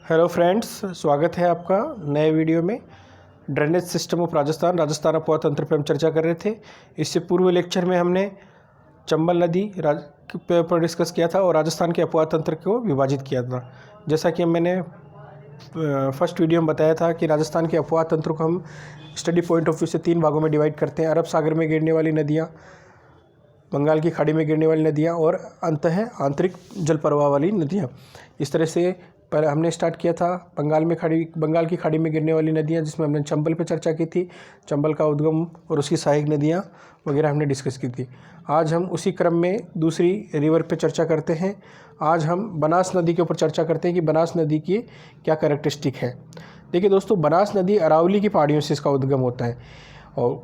Hello friends, स्वागत है आपका नए वीडियो में। ड्रेनेज सिस्टम ऑफ राजस्थान अफवाह तंत्र पर हम चर्चा कर रहे थे। इससे पूर्व लेक्चर में हमने चंबल नदी पर डिस्कस किया था और राजस्थान के अफवाह तंत्र को विभाजित किया था। जैसा कि मैंने फर्स्ट वीडियो में बताया था कि राजस्थान के अफवाह तंत्र को हम स्टडी पॉइंट ऑफ व्यू से 3 भागों में डिवाइड करते हैं। अरब सागर में गिरने वाली नदियाँ, बंगाल की खाड़ी में गिरने वाली नदियाँ और अंततः आंतरिक जल प्रवाह वाली नदियाँ। इस तरह से पहले हमने स्टार्ट किया था बंगाल की खाड़ी में गिरने वाली नदियाँ, जिसमें हमने चंबल पे चर्चा की थी। चंबल का उद्गम और उसकी सहायक नदियाँ वगैरह हमने डिस्कस की थी। आज हम उसी क्रम में दूसरी रिवर पे चर्चा करते हैं। आज हम बनास नदी के ऊपर चर्चा करते हैं कि बनास नदी की क्या कैरेक्टरिस्टिक है। देखिए दोस्तों, बनास नदी अरावली की पहाड़ियों से इसका उद्गम होता है और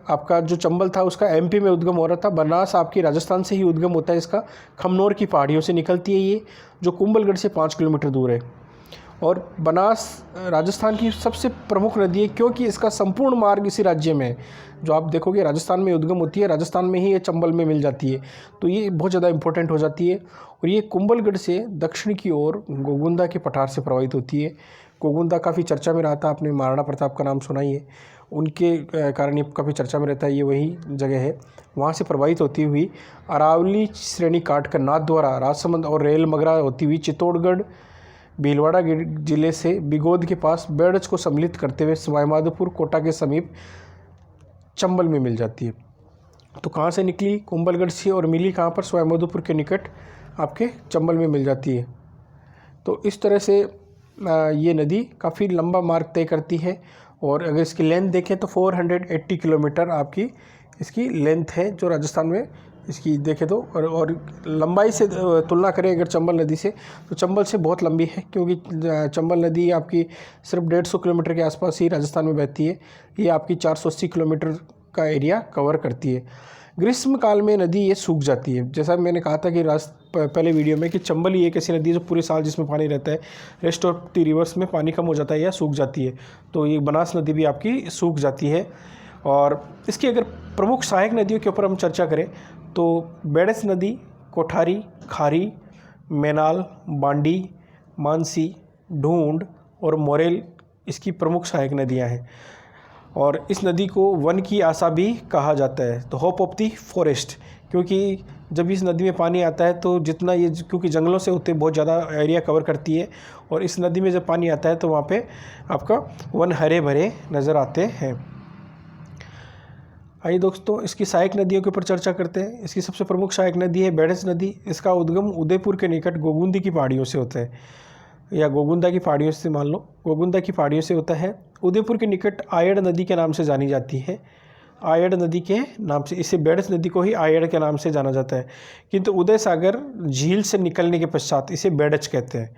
आपका जो चंबल था उसका एमपी में उद्गम हो रहा था। बनास आपकी राजस्थान से ही उद्गम होता है। इसका खमनोर की पहाड़ियों से निकलती है ये, जो कुंभलगढ़ से 5 किलोमीटर दूर है। और बनास राजस्थान की सबसे प्रमुख नदी है क्योंकि इसका संपूर्ण मार्ग इसी राज्य में है। जो आप देखोगे राजस्थान में उद्गम होती है, राजस्थान में ही ये चंबल में मिल जाती है, तो ये बहुत ज़्यादा इंपॉर्टेंट हो जाती है। और ये कुंभलगढ़ से दक्षिण की ओर गोगुंदा के पठार से प्रवाहित होती है। गोगुंदा काफ़ी चर्चा में रहा था, आपने महाराणा प्रताप का नाम सुना ही है, उनके कारण ये काफ़ी चर्चा में रहता है। ये वही जगह है, वहाँ से प्रवाहित होती हुई अरावली श्रेणी काट कर नाथद्वारा, राजसमंद और रेल मगरा होती हुई चित्तौड़गढ़ भीलवाड़ा जिले से बिगोद के पास बेड़च को सम्मिलित करते हुए सवाईमाधोपुर कोटा के समीप चंबल में मिल जाती है। तो कहाँ से निकली? कुंभलगढ़ से, और मिली कहाँ पर? सवाईमाधोपुर के निकट आपके चंबल में मिल जाती है। तो इस तरह से ये नदी काफ़ी लंबा मार्ग तय करती है। और अगर इसकी लेंथ देखें तो 480 किलोमीटर आपकी इसकी लेंथ है, जो राजस्थान में इसकी देखें तो। और लंबाई से तुलना करें अगर चंबल नदी से, तो चंबल से बहुत लंबी है, क्योंकि चंबल नदी आपकी सिर्फ 150 किलोमीटर के आसपास ही राजस्थान में बहती है। ये आपकी 480 किलोमीटर का एरिया कवर करती है। ग्रीष्म काल में नदी ये सूख जाती है। जैसा मैंने कहा था कि पहले वीडियो में कि चंबल ही एक ऐसी नदी है जो पूरे साल जिसमें पानी रहता है, रेस्ट ऑफ द रिवर्स में पानी कम हो जाता है या सूख जाती है। तो ये बनास नदी भी आपकी सूख जाती है। और इसकी अगर प्रमुख सहायक नदियों के ऊपर हम चर्चा करें तो बेड़च नदी, कोठारी, खारी, मैनाल, बांडी, मानसी, ढूंढ और मोरेल इसकी प्रमुख सहायक नदियां हैं। और इस नदी को वन की आशा भी कहा जाता है, तो होप ऑफ दी फॉरेस्ट, क्योंकि जब इस नदी में पानी आता है तो जितना ये, क्योंकि जंगलों से होते बहुत ज़्यादा एरिया कवर करती है, और इस नदी में जब पानी आता है तो वहाँ पे आपका वन हरे भरे नज़र आते हैं। आइए दोस्तों, इसकी सहायक नदियों के ऊपर चर्चा करते हैं। इसकी सबसे प्रमुख सहायक नदी है बेड़च नदी। इसका उद्गम उदयपुर के निकट गोगुंदी की पहाड़ियों से होता है, या गोगुंदा की पहाड़ियों से, मान लो गोगुंदा की पहाड़ियों से होता है। उदयपुर के निकट आयड़ नदी के नाम से जानी जाती है, आयड़ नदी के नाम से। इसे बेड़च नदी को ही आयड़ के नाम से जाना जाता है, किंतु उदय सागर झील से निकलने के पश्चात इसे बेड़च कहते हैं।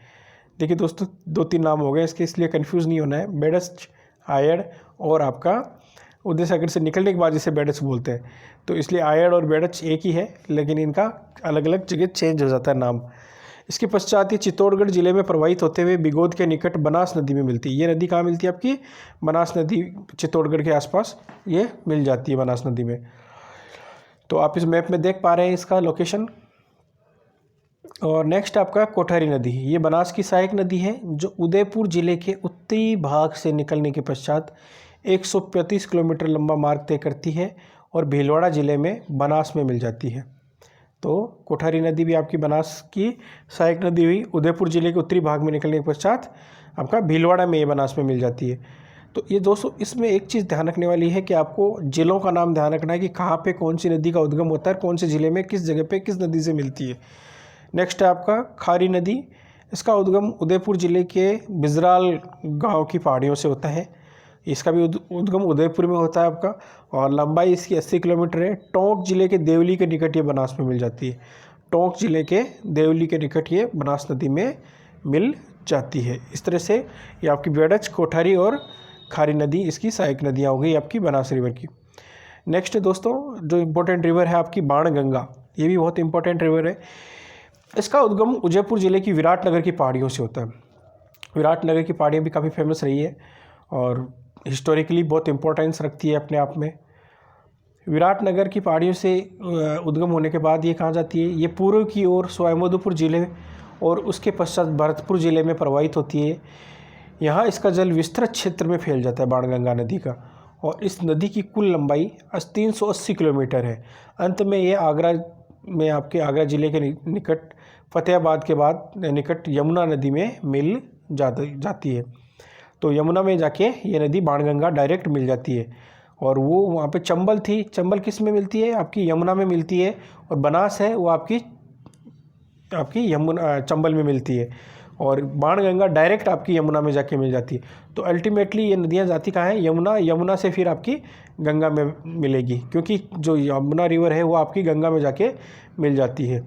देखिए दोस्तों, 2-3 नाम हो गए इसके, इसलिए कन्फ्यूज़ नहीं होना है। बेड़च, आयड़ और आपका उदय सागर से निकलने के बाद इसे बेड़च बोलते हैं। तो इसलिए आयड़ और बेड़च एक ही है, लेकिन इनका अलग अलग जगह चेंज हो जाता है नाम। इसके पश्चात ये चित्तौड़गढ़ जिले में प्रवाहित होते हुए बिगोद के निकट बनास नदी में मिलती है। ये नदी कहाँ मिलती है आपकी? बनास नदी, चित्तौड़गढ़ के आसपास ये मिल जाती है बनास नदी में। तो आप इस मैप में देख पा रहे हैं इसका लोकेशन। और नेक्स्ट आपका कोठारी नदी, ये बनास की सहायक नदी है, जो उदयपुर जिले के उत्तरी भाग से निकलने के पश्चात 135 किलोमीटर लंबा मार्ग तय करती है और भीलवाड़ा जिले में बनास में मिल जाती है। तो कोठारी नदी भी आपकी बनास की सहायक नदी हुई, उदयपुर जिले के उत्तरी भाग में निकलने के पश्चात आपका भीलवाड़ा में ये बनास में मिल जाती है। तो ये दोस्तों, इसमें एक चीज़ ध्यान रखने वाली है कि आपको जिलों का नाम ध्यान रखना है कि कहाँ पे कौन सी नदी का उद्गम होता है, कौन से ज़िले में किस जगह पे किस नदी से मिलती है। नेक्स्ट है आपका खारी नदी। इसका उद्गम उदयपुर जिले के बिजराल गाँव की पहाड़ियों से होता है। इसका भी उद्गम उदयपुर में होता है आपका, और लंबाई इसकी 80 किलोमीटर है। टोंक जिले के देवली के निकट ये बनास में मिल जाती है। टोंक जिले के देवली के निकट ये बनास नदी में मिल जाती है। इस तरह से ये आपकी बेड़च, कोठारी और खारी नदी इसकी सहायक नदियाँ हो गई आपकी बनास रिवर की। नेक्स्ट दोस्तों, जो इम्पोर्टेंट रिवर है आपकी बाणगंगा, ये भी बहुत इंपॉर्टेंट रिवर है। इसका उद्गम उदयपुर जिले की विराटनगर की पहाड़ियों से होता है। विराटनगर की पहाड़ियाँ भी काफ़ी फेमस रही है और हिस्टोरिकली बहुत इंपॉर्टेंस रखती है अपने आप में। विराटनगर की पहाड़ियों से उद्गम होने के बाद ये कहाँ जाती है? ये पूर्व की ओर सवाईमाधोपुर जिले और उसके पश्चात भरतपुर ज़िले में प्रवाहित होती है। यहाँ इसका जल विस्तृत क्षेत्र में फैल जाता है बाणगंगा नदी का, और इस नदी की कुल लंबाई 380 किलोमीटर है। अंत में ये आगरा में, आपके आगरा ज़िले के निकट फतेहाबाद के बाद निकट यमुना नदी में मिल जाती है। तो यमुना में जाके ये नदी बाणगंगा डायरेक्ट मिल जाती है। और वो वहाँ पे चंबल थी, चंबल किस में मिलती है? आपकी यमुना में मिलती है। और बनास है वो आपकी यमुना चंबल में मिलती है। और बाणगंगा डायरेक्ट आपकी यमुना में जाके मिल जाती है। तो अल्टीमेटली ये नदियाँ जाती कहाँ हैं? यमुना। यमुना से फिर आपकी गंगा में मिलेगी, क्योंकि जो यमुना रिवर है वो आपकी गंगा में जाके मिल जाती है।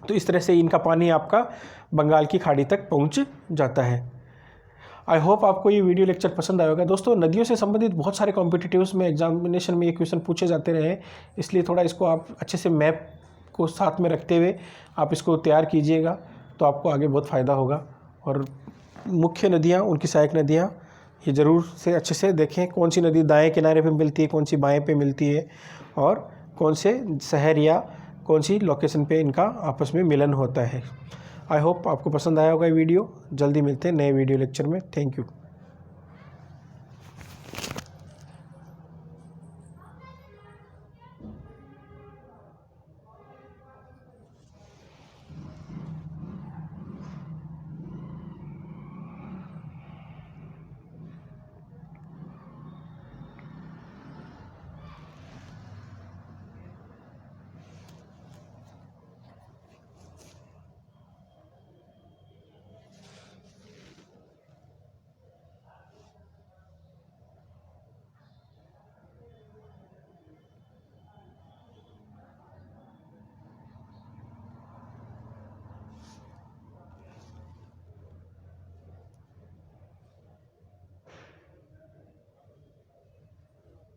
तो इस तरह से इनका पानी आपका बंगाल की खाड़ी तक पहुँच जाता है। आई होप आपको ये वीडियो लेक्चर पसंद आएगा। दोस्तों, नदियों से संबंधित बहुत सारे कॉम्पिटिटिव्स में एग्जामिनेशन में ये क्वेश्चन पूछे जाते रहे हैं, इसलिए थोड़ा इसको आप अच्छे से मैप को साथ में रखते हुए आप इसको तैयार कीजिएगा, तो आपको आगे बहुत फ़ायदा होगा। और मुख्य नदियाँ, उनकी सहायक नदियाँ ये ज़रूर से अच्छे से देखें, कौन सी नदी दाएँ किनारे पे मिलती है, कौन सी बाएँ पे मिलती है, और कौन से शहर या कौन सी लोकेशन पे इनका आपस में मिलन होता है। आई होप आपको पसंद आया होगा ये वीडियो। जल्दी मिलते हैं नए वीडियो लेक्चर में। Thank you.